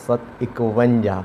751।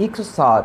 107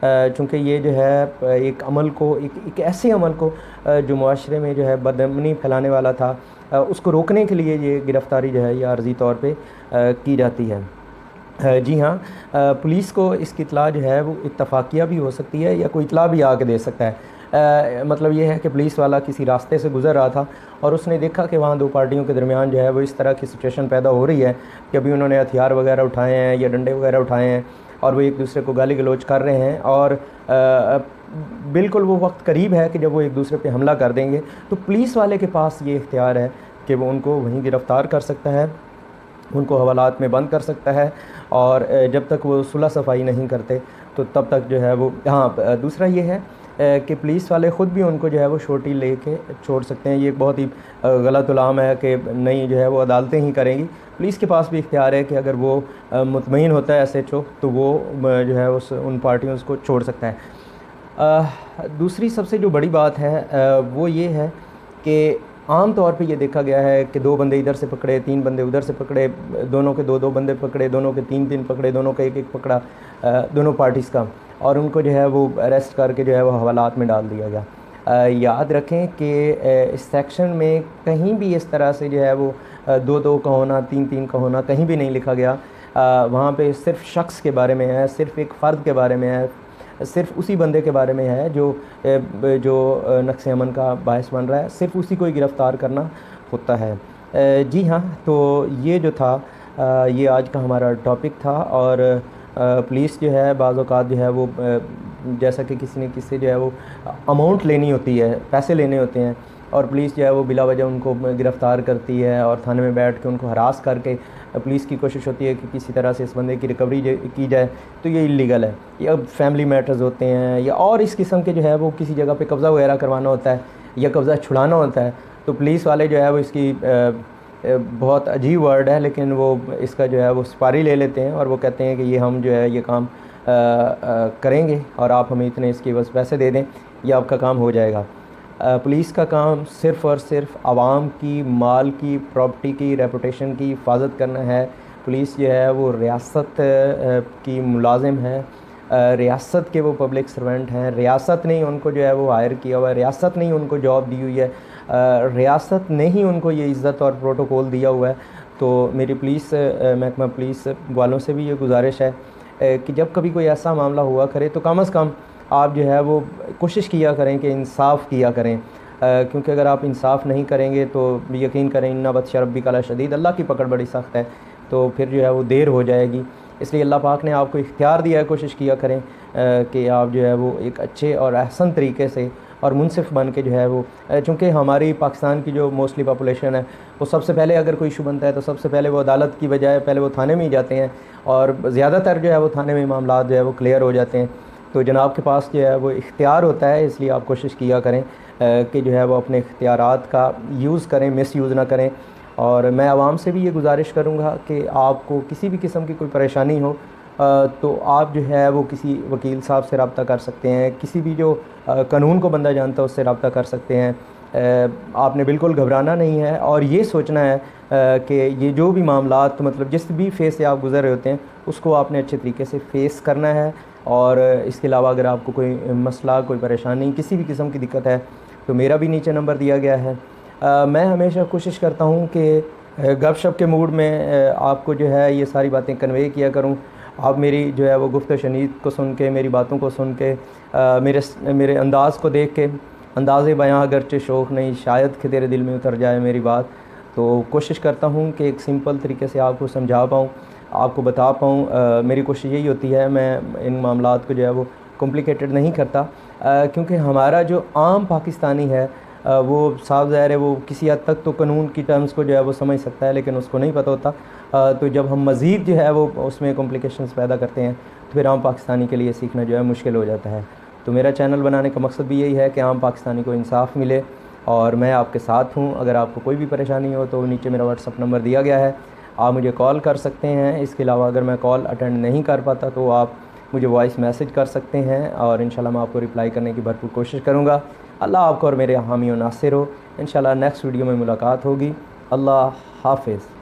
چونکہ یہ جو ہے ایک عمل کو ایک ایسے عمل کو جو معاشرے میں جو ہے بدامنی پھیلانے والا تھا، اس کو روکنے کے لیے یہ گرفتاری جو ہے یہ عارضی طور پہ کی جاتی ہے۔ جی ہاں، پولیس کو اس کی اطلاع جو ہے وہ اتفاقیہ بھی ہو سکتی ہے یا کوئی اطلاع بھی آ کے دے سکتا ہے۔ مطلب یہ ہے کہ پولیس والا کسی راستے سے گزر رہا تھا اور اس نے دیکھا کہ وہاں دو پارٹیوں کے درمیان جو ہے وہ اس طرح کی سچویشن پیدا ہو رہی ہے کہ ابھی انہوں نے ہتھیار وغیرہ اٹھائے ہیں یا ڈنڈے وغیرہ اٹھائے ہیں اور وہ ایک دوسرے کو گالی گلوچ کر رہے ہیں، اور بالکل وہ وقت قریب ہے کہ جب وہ ایک دوسرے پہ حملہ کر دیں گے، تو پولیس والے کے پاس یہ اختیار ہے کہ وہ ان کو وہیں گرفتار کر سکتا ہے، ان کو حوالات میں بند کر سکتا ہے، اور جب تک وہ صلح صفائی نہیں کرتے تو تب تک جو ہے وہ دوسرا یہ ہے کہ پولیس والے خود بھی ان کو جو ہے وہ شورٹی لے کے چھوڑ سکتے ہیں۔ یہ ایک بہت ہی غلط علام ہے کہ نہیں جو ہے وہ عدالتیں ہی کریں گی، پولیس کے پاس بھی اختیار ہے کہ اگر وہ مطمئن ہوتا ہے SHO تو وہ جو ہے ان پارٹیوں کو چھوڑ سکتا ہے۔ دوسری سب سے جو بڑی بات ہے وہ یہ ہے کہ عام طور پہ یہ دیکھا گیا ہے کہ 2 بندے ادھر سے پکڑے، 3 بندے ادھر سے پکڑے، دونوں کے 2 بندے پکڑے، دونوں کے 3 پکڑے، دونوں کا 1 پکڑا، دونوں پارٹیز کا، اور ان کو جو ہے وہ اریسٹ کر کے جو ہے وہ حوالات میں ڈال دیا گیا۔ یاد رکھیں کہ اس سیکشن میں کہیں بھی اس طرح سے جو ہے وہ 2 کا ہونا، 3 کا ہونا کہیں بھی نہیں لکھا گیا۔ وہاں پہ صرف شخص کے بارے میں ہے، صرف ایک فرد کے بارے میں ہے، صرف اسی بندے کے بارے میں ہے جو نقص امن کا باعث بن رہا ہے، صرف اسی کو ہی گرفتار کرنا ہوتا ہے۔ جی ہاں، تو یہ جو تھا یہ آج کا ہمارا ٹاپک تھا، اور پولیس جو ہے بعض اوقات جو ہے وہ جیسا کہ کسی نے کس سے جو ہے وہ اماؤنٹ لینی ہوتی ہے، پیسے لینے ہوتے ہیں، اور پولیس جو ہے وہ بلا وجہ ان کو گرفتار کرتی ہے اور تھانے میں بیٹھ کے ان کو ہراس کر کے پولیس کی کوشش ہوتی ہے کہ کسی طرح سے اس بندے کی ریکوری کی جائے، تو یہ اللیگل ہے۔ یا فیملی میٹرز ہوتے ہیں یا اور اس قسم کے جو ہے وہ کسی جگہ پہ قبضہ وغیرہ کروانا ہوتا ہے یا قبضہ چھڑانا ہوتا ہے، تو پولیس والے جو ہے وہ اس کی بہت عجیب ورڈ ہے لیکن وہ اس کا جو ہے وہ سپاری لے لیتے ہیں اور وہ کہتے ہیں کہ یہ ہم جو ہے یہ کام کریں گے اور آپ ہمیں اتنے اس کی بس پیسے دے دیں، یہ آپ کا کام ہو جائے گا۔ پولیس کا کام صرف اور صرف عوام کی مال کی، پراپرٹی کی، ریپوٹیشن کی حفاظت کرنا ہے۔ پولیس جو ہے وہ ریاست کی ملازم ہے، ریاست کے وہ پبلک سرونٹ ہیں، ریاست نے ان کو جو ہے وہ ہائر کیا ہوا ہے، ریاست نے ان کو جاب دی ہوئی ہے، ریاست نے ہی ان کو یہ عزت اور پروٹوکول دیا ہوا ہے۔ تو میری پولیس محکمہ پولیس والوں سے بھی یہ گزارش ہے کہ جب کبھی کوئی ایسا معاملہ ہوا کرے تو کم از کم آپ جو ہے وہ کوشش کیا کریں کہ انصاف کیا کریں، کیونکہ اگر آپ انصاف نہیں کریں گے تو یقین کریں ان بطش ربک لشدید، اللہ کی پکڑ بڑی سخت ہے، تو پھر جو ہے وہ دیر ہو جائے گی۔ اس لیے اللہ پاک نے آپ کو اختیار دیا ہے، کوشش کیا کریں کہ آپ جو ہے وہ ایک اچھے اور احسن طریقے سے اور منصف بن کے جو ہے وہ، چونکہ ہماری پاکستان کی جو موسٹلی پاپولیشن ہے وہ سب سے پہلے اگر کوئی ایشو بنتا ہے تو سب سے پہلے وہ عدالت کی بجائے پہلے وہ تھانے میں ہی جاتے ہیں، اور زیادہ تر جو ہے وہ تھانے میں معاملات جو ہے وہ کلیئر ہو جاتے ہیں۔ تو جناب کے پاس جو ہے وہ اختیار ہوتا ہے، اس لیے آپ کوشش کیا کریں کہ جو ہے وہ اپنے اختیارات کا یوز کریں، مس یوز نہ کریں۔ اور میں عوام سے بھی یہ گزارش کروں گا کہ آپ کو کسی بھی قسم کی کوئی پریشانی ہو تو آپ جو ہے وہ کسی وکیل صاحب سے رابطہ کر سکتے ہیں، کسی بھی جو قانون کو بندہ جانتا ہے اس سے رابطہ کر سکتے ہیں۔ آپ نے بالکل گھبرانا نہیں ہے اور یہ سوچنا ہے کہ یہ جو بھی معاملات مطلب جس بھی فیس سے آپ گزر رہے ہوتے ہیں اس کو آپ نے اچھے طریقے سے فیس کرنا ہے۔ اور اس کے علاوہ اگر آپ کو کوئی مسئلہ، کوئی پریشانی، کسی بھی قسم کی دقت ہے تو میرا بھی نیچے نمبر دیا گیا ہے۔ میں ہمیشہ کوشش کرتا ہوں کہ گپ شپ کے موڈ میں آپ کو جو ہے یہ ساری باتیں کنوے کیا کروں، آپ میری جو ہے وہ گفت و شنید کو سن کے، میری باتوں کو سن کے، میرے انداز کو دیکھ کے، انداز بیاں اگرچہ شوق نہیں، شاید کہ تیرے دل میں اتر جائے میری بات، تو کوشش کرتا ہوں کہ ایک سمپل طریقے سے آپ کو سمجھا پاؤں، آپ کو بتا پاؤں۔ میری کوشش یہی ہوتی ہے، میں ان معاملات کو جو ہے وہ کمپلیکیٹڈ نہیں کرتا، کیونکہ ہمارا جو عام پاکستانی ہے وہ صاف ظاہر ہے وہ کسی حد تک تو قانون کی ٹرمز کو جو ہے وہ سمجھ سکتا ہے لیکن اس کو نہیں پتہ ہوتا، تو جب ہم مزید جو ہے وہ اس میں کمپلیکیشنز پیدا کرتے ہیں تو پھر عام پاکستانی کے لیے سیکھنا جو ہے مشکل ہو جاتا ہے۔ تو میرا چینل بنانے کا مقصد بھی یہی ہے کہ عام پاکستانی کو انصاف ملے، اور میں آپ کے ساتھ ہوں۔ اگر آپ کو کوئی بھی پریشانی ہو تو نیچے میرا واٹس ایپ نمبر دیا گیا ہے، آپ مجھے کال کر سکتے ہیں۔ اس کے علاوہ اگر میں کال اٹینڈ نہیں کر پاتا تو آپ مجھے وائس میسج کر سکتے ہیں، اور انشاءاللہ میں آپ کو رپلائی کرنے کی بھرپور کوشش کروں گا۔ اللہ آپ کو اور میرے حامی و ناصر ہو۔ انشاءاللہ نیکسٹ ویڈیو میں ملاقات ہوگی۔ اللہ حافظ۔